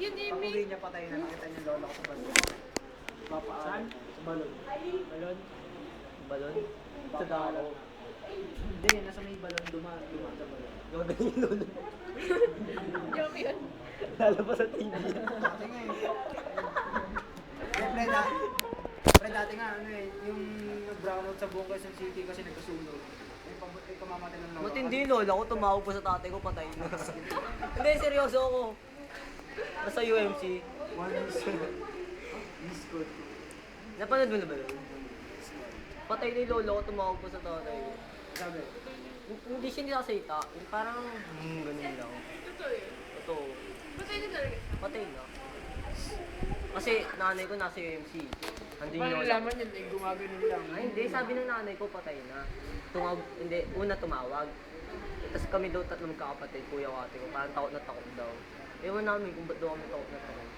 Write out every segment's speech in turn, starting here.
Yun, Pag Amy. uwi niya patay na nakita niya lola ko sa balon. Saan? Sa balon. Balon? Balon? Sa dao. Hindi, nasa may balon, dumaan sa balon. Gagaling yung lolo. Joke yun. Lalabas sa TV. Dati nga eh. Pre, dati nga, ano eh, yung nag-brownout sa buong Quezon City kasi nagkasunog. Yung kamamatay ng lola. Matindi yung lola ko, tumawag pa sa tatay ko, patay na. Hindi, seryoso ako. Nasa UMC. Discord. Napanood mo na ba yun? Patay na yung lolo ko, tumawag pa sa tatay ko. Sabi, Hindi siya nilasalita. Yung parang, ganun lang. Totoo yun. Totoo. Patay na talaga siya. Patay na. Kasi nanay ko nasa UMC. Andun yung paano lola ko. nalaman yun eh, gumagano lang. Ay, hindi. Sabi ng nanay ko, patay na. Hindi, una tumawag. Tapos kami daw tatlong kakapatid, kuya ko ate ko. Parang takot na takot daw. Ewan namin kung ba't daw kami takot na takot.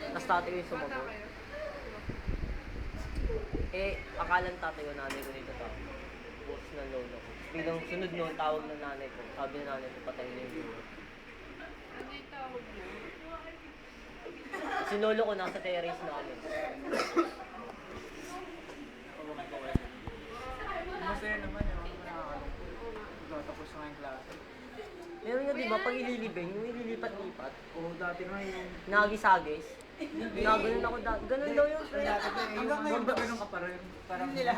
Tapos tatay ko yung Bata sumagot. kayo. Akala ng tatay ko, nanay ko dito tawag. Boss ng lolo ko. Biglang sunod noon, tawag ng nanay ko. Sabi ng nanay ko, patay na yung lolo. Ano yung tawag mo? Si lolo ko nasa terrace namin. Masaya naman yun, nakakalungkot. Tatapos na yung klase. Meron nga diba, pag ililibing, yung ililipat-lipat, Oo, dati nga yung... nagisagis. Ginaganon ako dati. Ganun daw yung pre. Hanggang ngayon ba ganun ka pa rin? Parang nila